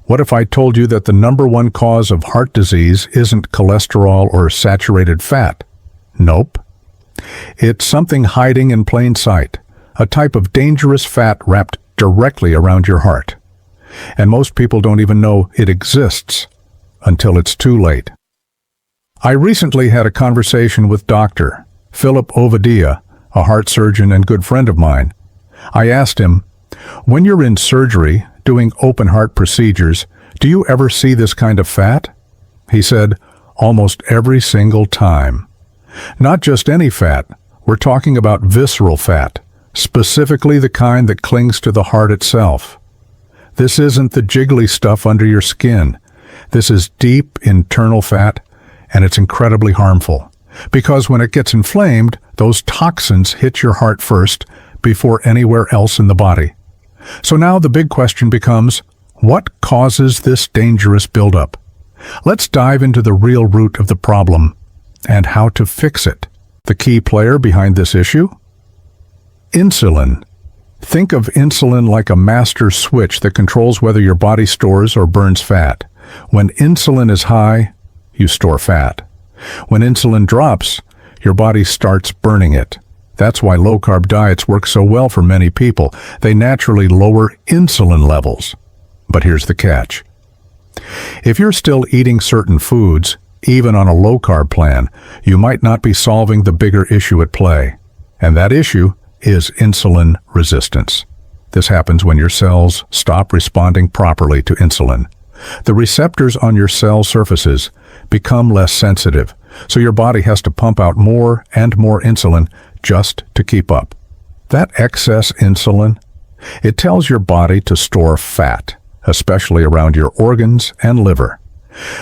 What if I told you that the #1 cause of heart disease isn't cholesterol or saturated fat? Nope. It's something hiding in plain sight, a type of dangerous fat wrapped directly around your heart. And most people don't even know it exists until it's too late. I recently had a conversation with Dr. Philip Ovedia, a heart surgeon and good friend of mine. I asked him, when you're in surgery, doing open heart procedures, do you ever see this kind of fat? He said, almost every single time. Not just any fat, we're talking about visceral fat, specifically the kind that clings to the heart itself. This isn't the jiggly stuff under your skin. This is deep internal fat, and it's incredibly harmful. Because when it gets inflamed, those toxins hit your heart first before anywhere else in the body. So now the big question becomes, what causes this dangerous buildup? Let's dive into the real root of the problem and how to fix it. The key player behind this issue? Insulin. Think of insulin like a master switch that controls whether your body stores or burns fat. When insulin is high, you store fat. When insulin drops, your body starts burning it. That's why low-carb diets work so well for many people. They naturally lower insulin levels. But here's the catch. If you're still eating certain foods, even on a low-carb plan, you might not be solving the bigger issue at play. And that issue is insulin resistance. This happens when your cells stop responding properly to insulin. The receptors on your cell surfaces become less sensitive, so your body has to pump out more and more insulin just to keep up. That excess insulin, it tells your body to store fat, especially around your organs and liver,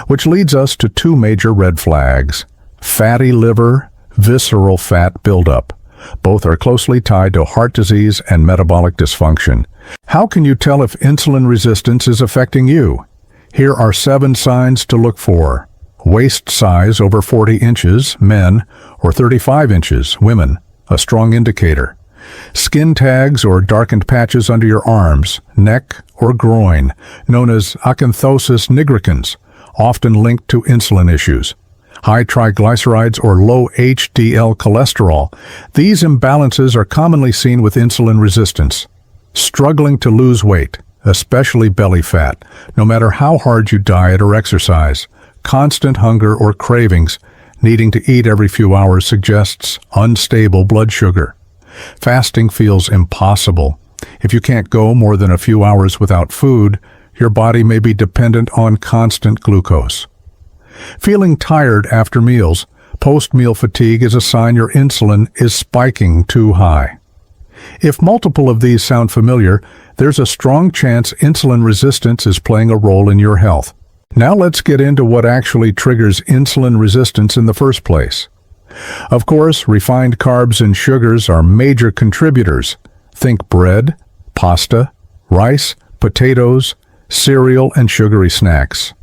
which leads us to two major red flags: fatty liver, visceral fat buildup. Both are closely tied to heart disease and metabolic dysfunction. How can you tell if insulin resistance is affecting you? Here are 7 signs to look for. Waist size over 40 inches, men, or 35 inches, women, a strong indicator. Skin tags or darkened patches under your arms, neck, or groin, known as acanthosis nigricans, often linked to insulin issues. High triglycerides or low HDL cholesterol. These imbalances are commonly seen with insulin resistance. Struggling to lose weight, especially belly fat, no matter how hard you diet or exercise. Constant hunger or cravings, needing to eat every few hours suggests unstable blood sugar. Fasting feels impossible. If you can't go more than a few hours without food, your body may be dependent on constant glucose. Feeling tired after meals, post-meal fatigue is a sign your insulin is spiking too high. If multiple of these sound familiar, there's a strong chance insulin resistance is playing a role in your health. Now let's get into what actually triggers insulin resistance in the first place. Of course, refined carbs and sugars are major contributors. Think bread, pasta, rice, potatoes, cereal, and sugary snacks.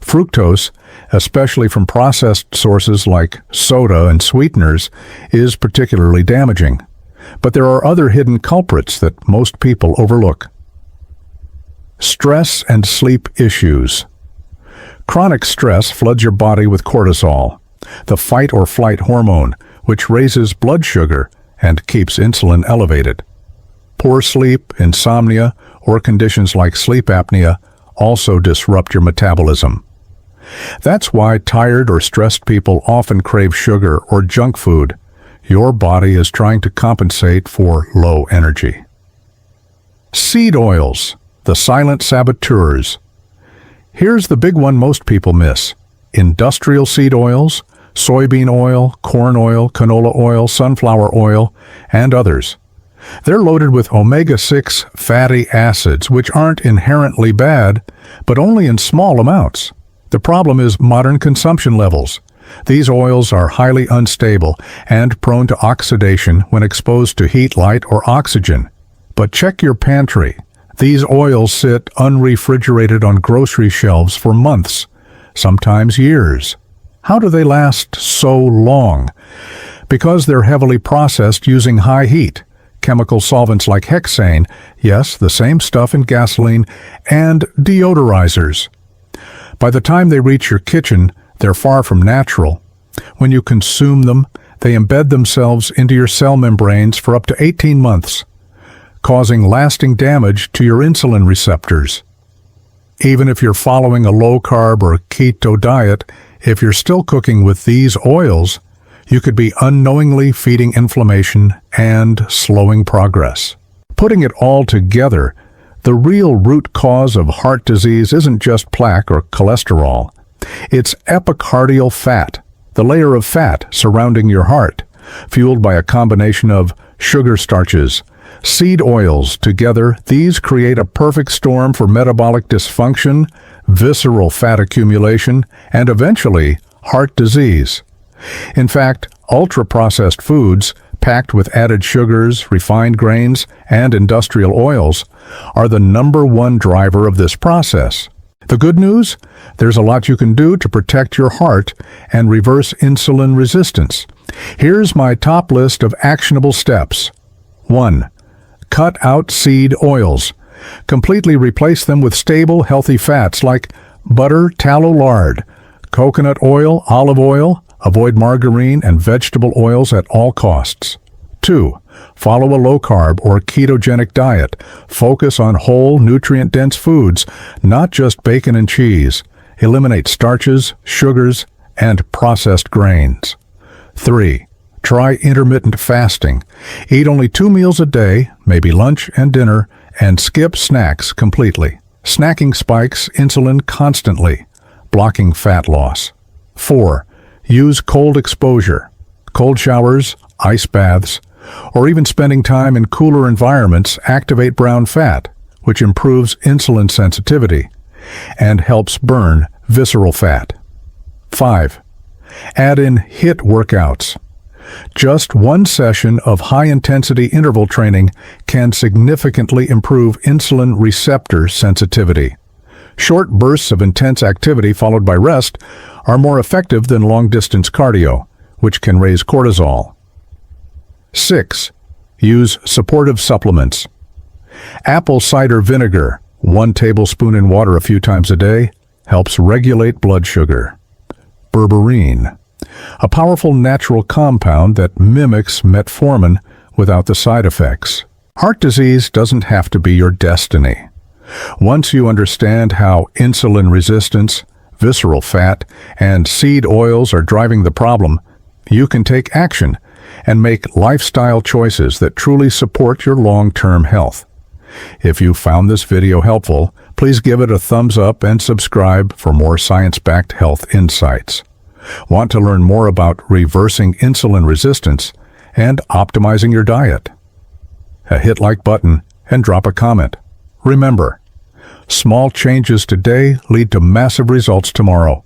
Fructose, especially from processed sources like soda and sweeteners, is particularly damaging. But there are other hidden culprits that most people overlook. Stress and sleep issues. Chronic stress floods your body with cortisol, the fight or flight hormone, which raises blood sugar and keeps insulin elevated. Poor sleep, insomnia, or conditions like sleep apnea also disrupt your metabolism. That's why tired or stressed people often crave sugar or junk food. Your body is trying to compensate for low energy. Seed oils, the silent saboteurs. Here's the big one most people miss. Industrial seed oils, soybean oil, corn oil, canola oil, sunflower oil, and others. They're loaded with omega-6 fatty acids, which aren't inherently bad, but only in small amounts. The problem is modern consumption levels. These oils are highly unstable and prone to oxidation when exposed to heat, light, or oxygen. But check your pantry. These oils sit unrefrigerated on grocery shelves for months, sometimes years. How do they last so long? Because they're heavily processed using high heat, chemical solvents like hexane, yes, the same stuff in gasoline, and deodorizers. By the time they reach your kitchen, they're far from natural. When you consume them, they embed themselves into your cell membranes for up to 18 months, causing lasting damage to your insulin receptors. Even if you're following a low-carb or keto diet, if you're still cooking with these oils, you could be unknowingly feeding inflammation and slowing progress. Putting it all together, the real root cause of heart disease isn't just plaque or cholesterol. It's epicardial fat, the layer of fat surrounding your heart, fueled by a combination of sugar starches, seed oils. Together, these create a perfect storm for metabolic dysfunction, visceral fat accumulation, and eventually, heart disease. In fact, ultra-processed foods, packed with added sugars, refined grains, and industrial oils, are the #1 driver of this process. The good news? There's a lot you can do to protect your heart and reverse insulin resistance. Here's my top list of actionable steps. 1. Cut out seed oils. Completely replace them with stable, healthy fats like butter, tallow, lard, coconut oil, olive oil. Avoid margarine and vegetable oils at all costs. 2. Follow a low-carb or ketogenic diet. Focus on whole, nutrient-dense foods, not just bacon and cheese. Eliminate starches, sugars, and processed grains. 3. Try intermittent fasting. Eat only 2 meals a day, maybe lunch and dinner, and skip snacks completely. Snacking spikes insulin constantly, blocking fat loss. 4. Use cold exposure. Cold showers, ice baths, or even spending time in cooler environments activate brown fat, which improves insulin sensitivity and helps burn visceral fat. 5. Add in HIIT workouts. Just one session of high-intensity interval training can significantly improve insulin receptor sensitivity. Short bursts of intense activity followed by rest are more effective than long-distance cardio, which can raise cortisol. 6. Use supportive supplements. Apple cider vinegar, 1 tablespoon in water a few times a day, helps regulate blood sugar. Berberine, a powerful natural compound that mimics metformin without the side effects. Heart disease doesn't have to be your destiny. Once you understand how insulin resistance, visceral fat, and seed oils are driving the problem, you can take action and make lifestyle choices that truly support your long-term health. If you found this video helpful, please give it a thumbs up and subscribe for more science-backed health insights. Want to learn more about reversing insulin resistance and optimizing your diet? Hit like button and drop a comment. Remember, small changes today lead to massive results tomorrow.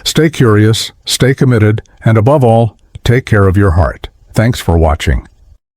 Stay curious, stay committed, and above all, take care of your heart. Thanks for watching.